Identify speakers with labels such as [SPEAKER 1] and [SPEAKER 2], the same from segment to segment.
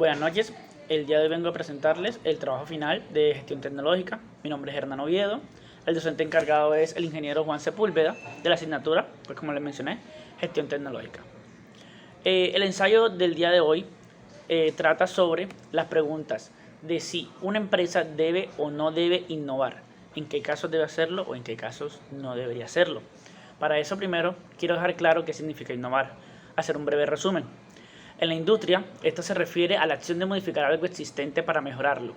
[SPEAKER 1] Buenas noches, el día de hoy vengo a presentarles el trabajo final de gestión tecnológica. Mi nombre es Hernán Oviedo, el docente encargado es el ingeniero Juan Sepúlveda de la asignatura, pues como les mencioné, gestión tecnológica. El ensayo del día de hoy trata sobre las preguntas de si una empresa debe o no debe innovar, en qué casos debe hacerlo o en qué casos no debería hacerlo. Para eso primero quiero dejar claro qué significa innovar, hacer un breve resumen. En la industria, esto se refiere a la acción de modificar algo existente para mejorarlo,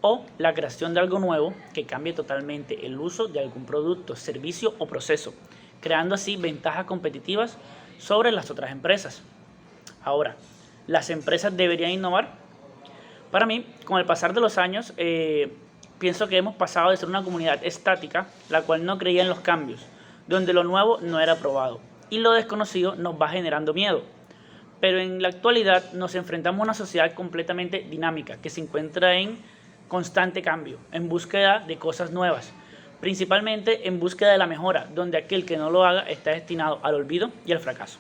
[SPEAKER 1] o la creación de algo nuevo que cambie totalmente el uso de algún producto, servicio o proceso, creando así ventajas competitivas sobre las otras empresas. Ahora, ¿las empresas deberían innovar? Para mí, con el pasar de los años, pienso que hemos pasado de ser una comunidad estática, la cual no creía en los cambios, donde lo nuevo no era probado, y lo desconocido nos va generando miedo. Pero en la actualidad nos enfrentamos a una sociedad completamente dinámica, que se encuentra en constante cambio, en búsqueda de cosas nuevas, principalmente en búsqueda de la mejora, donde aquel que no lo haga está destinado al olvido y al fracaso.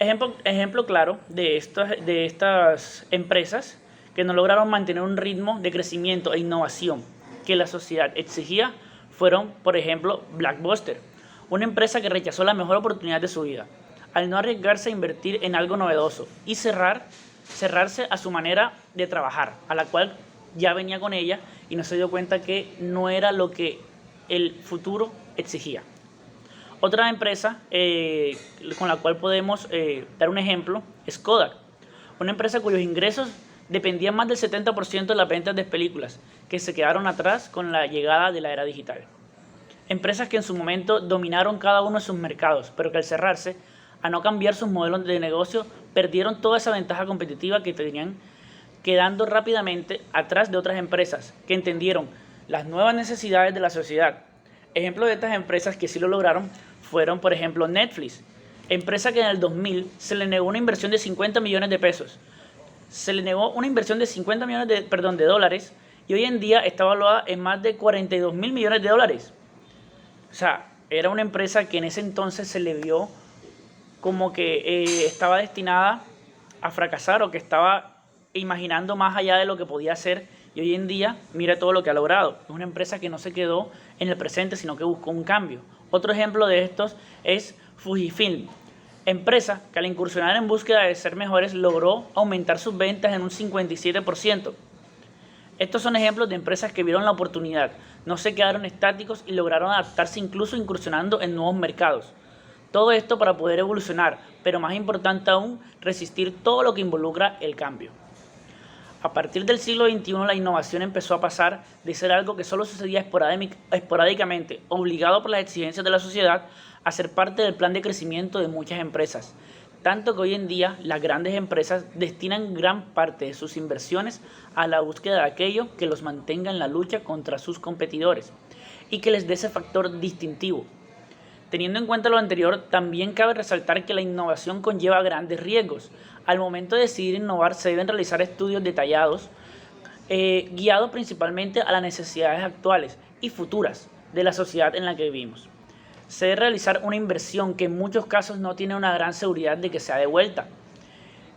[SPEAKER 1] Ejemplo claro de estas empresas que no lograron mantener un ritmo de crecimiento e innovación que la sociedad exigía fueron, por ejemplo, Blockbuster, una empresa que rechazó la mejor oportunidad de su vida, al no arriesgarse a invertir en algo novedoso y cerrarse a su manera de trabajar, a la cual ya venía con ella y no se dio cuenta que no era lo que el futuro exigía. Otra empresa con la cual podemos dar un ejemplo es Kodak, una empresa cuyos ingresos dependían más del 70% de las ventas de películas, que se quedaron atrás con la llegada de la era digital. Empresas que en su momento dominaron cada uno de sus mercados, pero que al cerrarse, a no cambiar sus modelos de negocio, perdieron toda esa ventaja competitiva que tenían, quedando rápidamente atrás de otras empresas que entendieron las nuevas necesidades de la sociedad. Ejemplos de estas empresas que sí lo lograron fueron, por ejemplo, Netflix, empresa que en el 2000 se le negó una inversión de 50 millones de pesos. Se le negó una inversión de 50 millones de dólares y hoy en día está evaluada en más de 42 mil millones de dólares. O sea, era una empresa que en ese entonces se le vio como que estaba destinada a fracasar o que estaba imaginando más allá de lo que podía hacer y hoy en día mira todo lo que ha logrado. Es una empresa que no se quedó en el presente sino que buscó un cambio. Otro ejemplo de estos es Fujifilm, empresa que al incursionar en búsqueda de ser mejores logró aumentar sus ventas en un 57%. Estos son ejemplos de empresas que vieron la oportunidad, no se quedaron estáticos y lograron adaptarse incluso incursionando en nuevos mercados. Todo esto para poder evolucionar, pero más importante aún, resistir todo lo que involucra el cambio. A partir del siglo XXI la innovación empezó a pasar de ser algo que solo sucedía esporádicamente, obligado por las exigencias de la sociedad, a ser parte del plan de crecimiento de muchas empresas. Tanto que hoy en día las grandes empresas destinan gran parte de sus inversiones a la búsqueda de aquello que los mantenga en la lucha contra sus competidores y que les dé ese factor distintivo. Teniendo en cuenta lo anterior, también cabe resaltar que la innovación conlleva grandes riesgos. Al momento de decidir innovar se deben realizar estudios detallados, guiados principalmente a las necesidades actuales y futuras de la sociedad en la que vivimos. Se debe realizar una inversión que en muchos casos no tiene una gran seguridad de que sea devuelta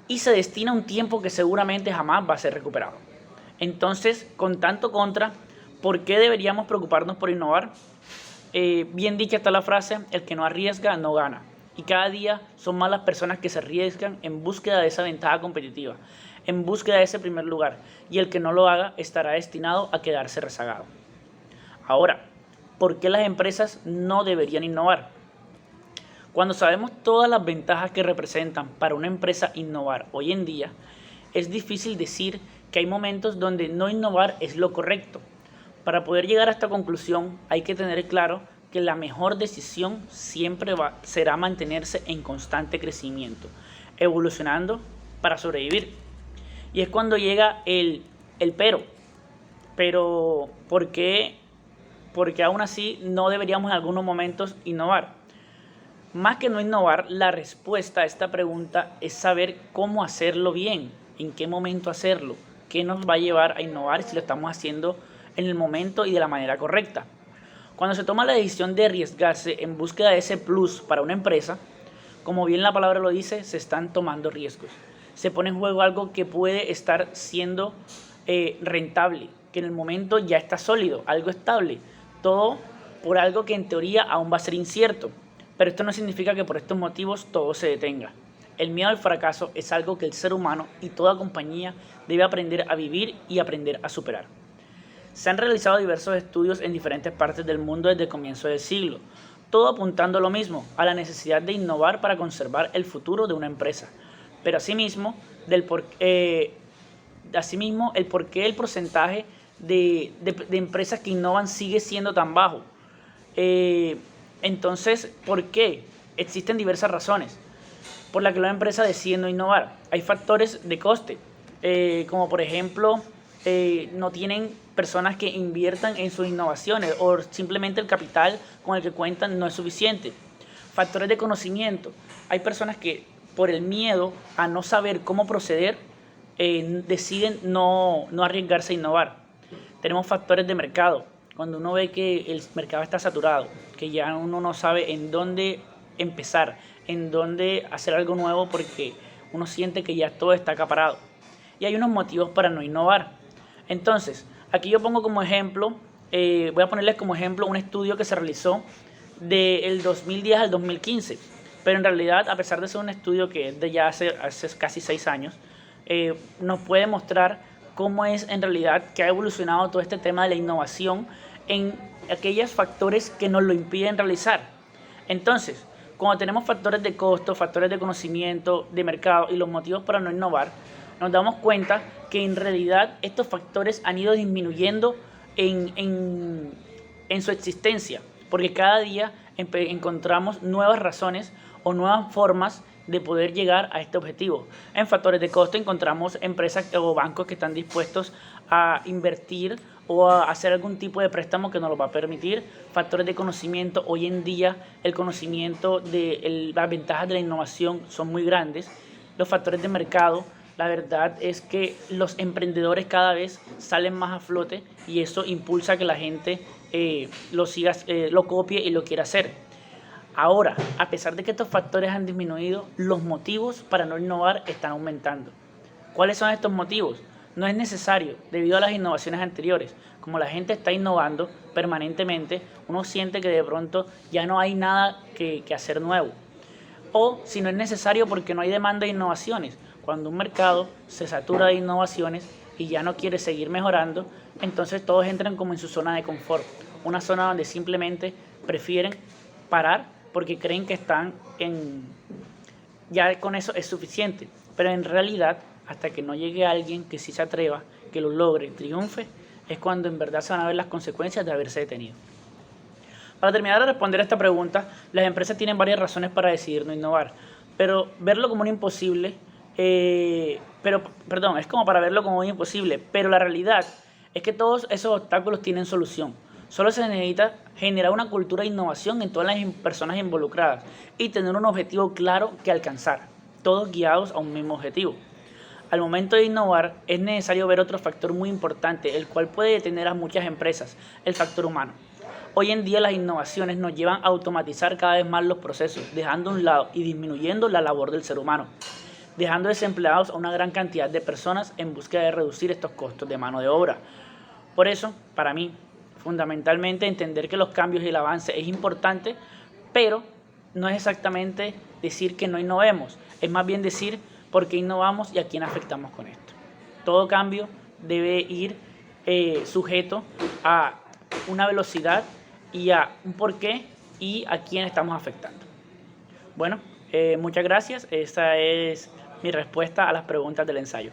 [SPEAKER 1] y se destina un tiempo que seguramente jamás va a ser recuperado. Entonces, con tanto contra, ¿por qué deberíamos preocuparnos por innovar? Bien dicha está la frase, el que no arriesga no gana. Y cada día son más las personas que se arriesgan en búsqueda de esa ventaja competitiva, en búsqueda de ese primer lugar. Y el que no lo haga estará destinado a quedarse rezagado. Ahora, ¿por qué las empresas no deberían innovar? Cuando sabemos todas las ventajas que representan para una empresa innovar hoy en día, es difícil decir que hay momentos donde no innovar es lo correcto. Para poder llegar a esta conclusión hay que tener claro que la mejor decisión siempre será mantenerse en constante crecimiento, evolucionando para sobrevivir. Y es cuando llega el pero ¿por qué aún así no deberíamos en algunos momentos innovar? Más que no innovar, la respuesta a esta pregunta es saber cómo hacerlo bien, en qué momento hacerlo, qué nos va a llevar a innovar si lo estamos haciendo en el momento y de la manera correcta. Cuando se toma la decisión de arriesgarse en búsqueda de ese plus para una empresa, como bien la palabra lo dice, se están tomando riesgos. se pone en juego algo que puede estar siendo rentable, que en el momento ya está sólido, algo estable, todo por algo que en teoría aún va a ser incierto. Pero esto no significa que por estos motivos todo se detenga. El miedo al fracaso es algo que el ser humano y toda compañía debe aprender a vivir y aprender a superar. Se han realizado diversos estudios en diferentes partes del mundo desde el comienzo del siglo, todo apuntando a lo mismo, a la necesidad de innovar para conservar el futuro de una empresa. Pero asimismo, el por qué el porcentaje de empresas que innovan sigue siendo tan bajo. Entonces, ¿por qué? Existen diversas razones por las que la empresa decide no innovar. Hay factores de coste, como por ejemplo, no tienen personas que inviertan en sus innovaciones o simplemente el capital con el que cuentan no es suficiente. Factores de conocimiento. Hay personas que por el miedo a no saber cómo proceder deciden no arriesgarse a innovar. Tenemos factores de mercado. Cuando uno ve que el mercado está saturado, que ya uno no sabe en dónde empezar, en dónde hacer algo nuevo porque uno siente que ya todo está acaparado. Y hay unos motivos para no innovar. Entonces, aquí yo pongo como ejemplo, voy a ponerles como ejemplo un estudio que se realizó del 2010 al 2015. Pero en realidad, a pesar de ser un estudio que es de ya hace casi 6 años, nos puede mostrar cómo es en realidad que ha evolucionado todo este tema de la innovación en aquellos factores que nos lo impiden realizar. Entonces, cuando tenemos factores de costo, factores de conocimiento, de mercado y los motivos para no innovar, nos damos cuenta que en realidad estos factores han ido disminuyendo en su existencia, porque cada día encontramos nuevas razones o nuevas formas de poder llegar a este objetivo. En factores de costo encontramos empresas o bancos que están dispuestos a invertir o a hacer algún tipo de préstamo que nos lo va a permitir. Factores de conocimiento, hoy en día el conocimiento de las ventajas de la innovación son muy grandes. Los factores de mercado, la verdad es que los emprendedores cada vez salen más a flote y eso impulsa que la gente lo copie y lo quiera hacer. Ahora, a pesar de que estos factores han disminuido, los motivos para no innovar están aumentando. ¿Cuáles son estos motivos? No es necesario, debido a las innovaciones anteriores. Como la gente está innovando permanentemente, uno siente que de pronto ya no hay nada que hacer nuevo. O si no es necesario porque no hay demanda de innovaciones. Cuando un mercado se satura de innovaciones y ya no quiere seguir mejorando, entonces todos entran como en su zona de confort. Una zona donde simplemente prefieren parar porque creen que ya con eso es suficiente. Pero en realidad, hasta que no llegue alguien que sí se atreva, que lo logre, triunfe, es cuando en verdad se van a ver las consecuencias de haberse detenido. Para terminar de responder a esta pregunta, las empresas tienen varias razones para decidir no innovar, pero verlo como un imposible, es como para verlo como un imposible, pero la realidad es que todos esos obstáculos tienen solución. Solo se necesita generar una cultura de innovación en todas las personas involucradas y tener un objetivo claro que alcanzar, todos guiados a un mismo objetivo. Al momento de innovar es necesario ver otro factor muy importante, el cual puede detener a muchas empresas, el factor humano. Hoy en día las innovaciones nos llevan a automatizar cada vez más los procesos, dejando a un lado y disminuyendo la labor del ser humano, dejando desempleados a una gran cantidad de personas en búsqueda de reducir estos costos de mano de obra. Por eso, para mí, fundamentalmente entender que los cambios y el avance es importante, pero no es exactamente decir que no innovemos, es más bien decir por qué innovamos y a quién afectamos con esto. Todo cambio debe ir sujeto a una velocidad y a un porqué y a quién estamos afectando. Bueno, muchas gracias. Esa es mi respuesta a las preguntas del ensayo.